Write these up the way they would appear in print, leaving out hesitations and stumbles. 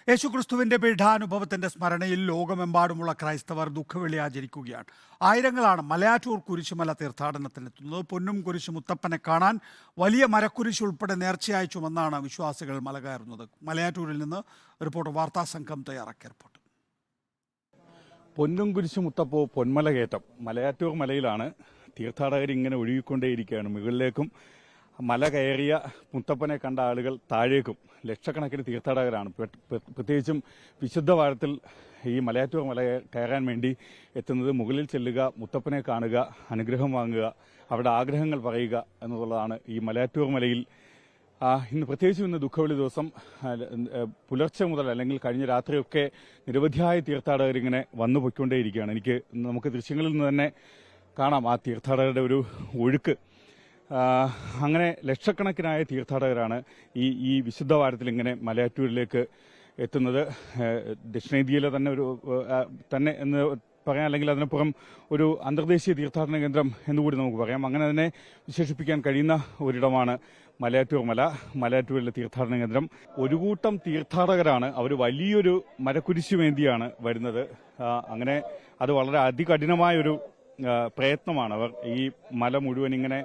യേശുക്രിസ്തുവിന്റെ പീഠാനുഭവത്തിന്റെ സ്മരണയിൽ ലോകമെമ്പാടുമുള്ള ക്രൈസ്തവർ ദുഃഖവെള്ളി ആചരിക്കുകയാണ്. ആയിരങ്ങളാണ് മലയാറ്റൂർ കുരിശുമല തീർത്ഥാടനത്തിനെത്തുന്നത്. പൊന്നും കുരിശ് മുത്തപ്പനെ കാണാൻ വലിയ മരക്കുരിശ് ഉൾപ്പെടെ നേർച്ചയായി ചുമന്നാണ് വിശ്വാസികൾ മല കയറുന്നത്. മലയാറ്റൂരിൽ നിന്ന് റിപ്പോർട്ടർ വാർത്താ സംഘം തയ്യാറാക്കിയ റിപ്പോർട്ട്. പൊന്നും കുരിശ് മുത്തപ്പോ പൊന്മല കയറ്റം മലയാറ്റൂർ മലയിലാണ്. തീർത്ഥാടകർ ഇങ്ങനെ ഒഴുകിക്കൊണ്ടേയിരിക്കുകയാണ്. മുകളിലേക്കും മല കയറിയ മുത്തപ്പനെ കണ്ട ആളുകൾ താഴേക്കും ലക്ഷക്കണക്കിന് തീർത്ഥാടകരാണ്. പ്രത്യേകിച്ചും വിശുദ്ധ വാരത്തിൽ ഈ മലയാറ്റൂർ മല കയറാൻ വേണ്ടി എത്തുന്നത്. മുകളിൽ ചെല്ലുക, മുത്തപ്പനെ കാണുക, അനുഗ്രഹം വാങ്ങുക, അവരുടെ ആഗ്രഹങ്ങൾ പറയുക എന്നുള്ളതാണ് ഈ മലയാറ്റൂർ മലയിൽ. പ്രത്യേകിച്ചും ഇന്ന് ദുഃഖവെള്ളി ദിവസം പുലർച്ചെ മുതൽ അല്ലെങ്കിൽ കഴിഞ്ഞ രാത്രിയൊക്കെ നിരവധിയായ തീർത്ഥാടകർ ഇങ്ങനെ വന്നു പൊയ്ക്കൊണ്ടേയിരിക്കുകയാണ്. നമുക്ക് ദൃശ്യങ്ങളിൽ നിന്ന് തന്നെ കാണാം ആ തീർത്ഥാടകരുടെ ഒരു ഒഴുക്ക്. അങ്ങനെ ലക്ഷക്കണക്കിനായ തീർത്ഥാടകരാണ് ഈ വിശുദ്ധ വാരത്തിൽ ഇങ്ങനെ മലയാറ്റൂരിലേക്ക് എത്തുന്നത്. ദക്ഷിണേന്ത്യയിലെ തന്നെ എന്ന് പറയാം, അല്ലെങ്കിൽ അതിനപ്പുറം ഒരു അന്തർദേശീയ തീർത്ഥാടന കേന്ദ്രം എന്നുകൂടി നമുക്ക് പറയാം. അങ്ങനെ തന്നെ വിശേഷിപ്പിക്കാൻ കഴിയുന്ന ഒരിടമാണ് മലയാറ്റൂർ മല. മലയാറ്റൂരിലെ തീർത്ഥാടന കേന്ദ്രം. ഒരു കൂട്ടം തീർത്ഥാടകരാണ്. അവർ വലിയൊരു മരക്കുരിശുമേന്തിയാണ് വരുന്നത്. അങ്ങനെ അത് വളരെ അതികഠിനമായൊരു പ്രയത്നമാണ്. അവർ ഈ മല മുഴുവൻ ഇങ്ങനെ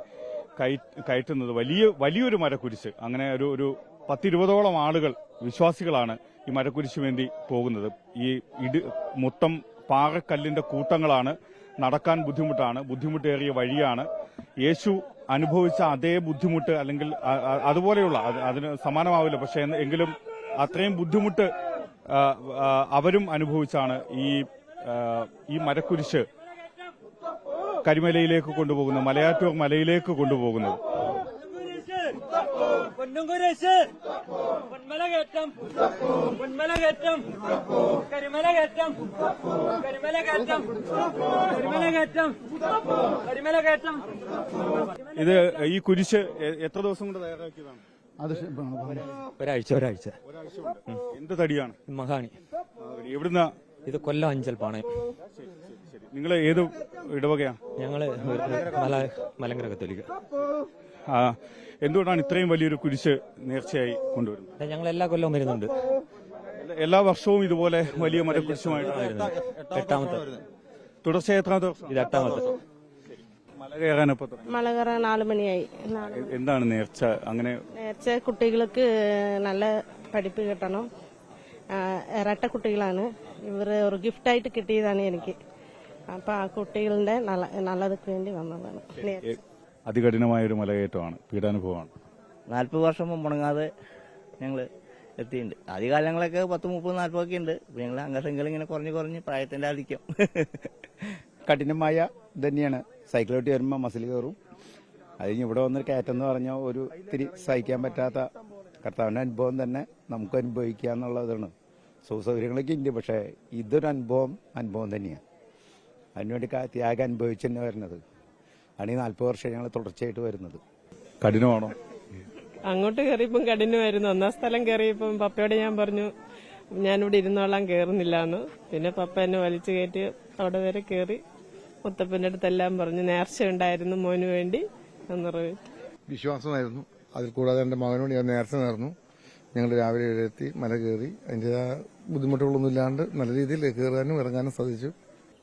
കയറ്റുന്നത്. വലിയൊരു മരക്കുരിശ്. അങ്ങനെ ഒരു 10-20ഓളം ആളുകൾ, വിശ്വാസികളാണ് ഈ മരക്കുരിശ് വേണ്ടി പോകുന്നത്. ഈ മൊത്തം പാറക്കല്ലിന്റെ കൂട്ടങ്ങളാണ്. നടക്കാൻ ബുദ്ധിമുട്ടേറിയ വഴിയാണ്. യേശു അനുഭവിച്ച അതേ ബുദ്ധിമുട്ട്, അല്ലെങ്കിൽ അതുപോലെയുള്ള, അതിന് സമാനമാവില്ല, പക്ഷെ എങ്കിലും അത്രയും ബുദ്ധിമുട്ട് അവരും അനുഭവിച്ചാണ് ഈ മരക്കുരിശ് കരിമലയിലേക്ക് കൊണ്ടുപോകുന്നത്, മലയാറ്റൂർ മലയിലേക്ക് കൊണ്ടുപോകുന്നത്. ഇത് ഈ കുരിശ് എത്ര ദിവസം കൊണ്ട് തയ്യാറാക്കിയതാണ്? ഒരാഴ്ച. എന്ത് തടിയാണ്? മഹാണി. എവിടുന്ന? ഇത് കൊല്ലം അഞ്ചൽ പാണയം. നിങ്ങൾ ഏത് ഇടവകയാണ്? ഞങ്ങള് മലങ്കര കത്തോലിക്ക. എന്തുകൊണ്ടാണ് ഇത്രയും വലിയൊരു കുരിശ് നേർച്ചയായി കൊണ്ടുവരുന്നത്? ഞങ്ങൾ എല്ലാ കൊല്ലവും വരുന്നുണ്ട്. എല്ലാ വർഷവും ഇതുപോലെ വലിയ മരക്കുരിശുമായിട്ടാണ് വരുന്നത്. എട്ടാമത്തെ. തുടർച്ചയായി എത്രാമത്തെ വർഷം? ഇത് എട്ടാമത്തെ. മല കയറാൻ 4 മണിയായി. എന്താണ് നേർച്ച? അങ്ങനെ നേർച്ച കുട്ടികൾക്ക് നല്ല പഠിപ്പ് കിട്ടണം. ഇരട്ട കുട്ടികളാണ്. ഇവർ ഒരു ഗിഫ്റ്റായിട്ട് കിട്ടിയതാണ് എനിക്ക്. അപ്പൊ ആ കുട്ടികളുടെ നല്ലതൊക്കെ വേണ്ടി വന്നതാണ്. അതികഠിനമായൊരു മലകയറ്റമാണ്, പീഡാനുഭവമാണ്. 40 വർഷം മുടങ്ങാതെ ഞങ്ങൾ എത്തിയിട്ടുണ്ട്. ആദ്യകാലങ്ങളൊക്കെ 10, 30, 40 ഒക്കെ ഉണ്ട്. ഞങ്ങൾ അംഗസംഖ്യകൾ ഇങ്ങനെ കുറഞ്ഞ് പ്രായത്തിന്റെ ആധിക്യം. കഠിനമായ തന്നെയാണ്. സൈക്കിളോട്ടി വരുമ്പോൾ മസിൽ കയറും. അതിന് ഇവിടെ വന്നൊരു കയറ്റം എന്ന് പറഞ്ഞാൽ ഒരു ഇത്തിരി സഹിക്കാൻ പറ്റാത്ത കർത്താവിന്റെ അനുഭവം തന്നെ നമുക്ക് അനുഭവിക്കുക എന്നുള്ളതാണ്. സൗകര്യങ്ങളൊക്കെ ഉണ്ട്, പക്ഷേ ഇതൊരു അനുഭവം തന്നെയാണ്. അതിനുവേണ്ടി ത്യാഗം അനുഭവിച്ച് തന്നെ വരുന്നത്. ആണ് 40 വർഷം ഞങ്ങൾ തുടർച്ചയായിട്ട് വരുന്നത്. കഠിനമാണോ? അങ്ങോട്ട് കയറിയപ്പം കഠിനമായിരുന്നു. ഒന്നാം സ്ഥലം കയറിയപ്പം പപ്പയോട് ഞാൻ പറഞ്ഞു ഞാനിവിടെ ഇരുന്നോളാൻ കയറുന്നില്ല എന്ന്. പിന്നെ പപ്പ എന്നെ വലിച്ചു കയറ്റി അവിടെ വരെ കയറി. മുത്തപ്പന്റെ അടുത്തെല്ലാം പറഞ്ഞു നേർച്ച ഉണ്ടായിരുന്നു മോന് വേണ്ടി എന്ന് വിശ്വാസമായിരുന്നു. അതിൽ കൂടാതെ എന്റെ മകനോട് ഞാൻ നേർച്ച നേർന്നു. ഞങ്ങൾ രാവിലെ എത്തി മല കയറി. അതിന്റെ ബുദ്ധിമുട്ടുകളൊന്നും ഇല്ലാണ്ട് നല്ല രീതിയിൽ കയറാനും ഇറങ്ങാനും സാധിച്ചു.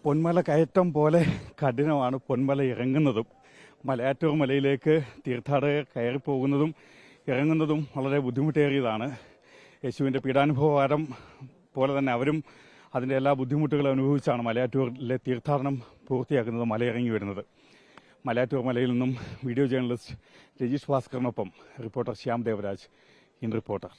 പൊന്മല കയറ്റം പോലെ കഠിനമാണ് പൊന്മല ഇറങ്ങുന്നതും. മലയാറ്റൂർ മലയിലേക്ക് തീർത്ഥാടകർ കയറിപ്പോകുന്നതും ഇറങ്ങുന്നതും വളരെ ബുദ്ധിമുട്ടേറിയതാണ്. യേശുവിൻ്റെ പീഡാനുഭവവാരം പോലെ തന്നെ അവരും അതിൻ്റെ എല്ലാ ബുദ്ധിമുട്ടുകളും അനുഭവിച്ചാണ് മലയാറ്റൂരിലെ തീർത്ഥാടനം പൂർത്തിയാക്കുന്നത്, മലയിറങ്ങി വരുന്നത്. മലയാറ്റൂർ മലയിൽ നിന്നും വീഡിയോ ജേർണലിസ്റ്റ് രജീഷ് ഭാസ്കറിനൊപ്പം reporter Shyam Devaraj, in reporter.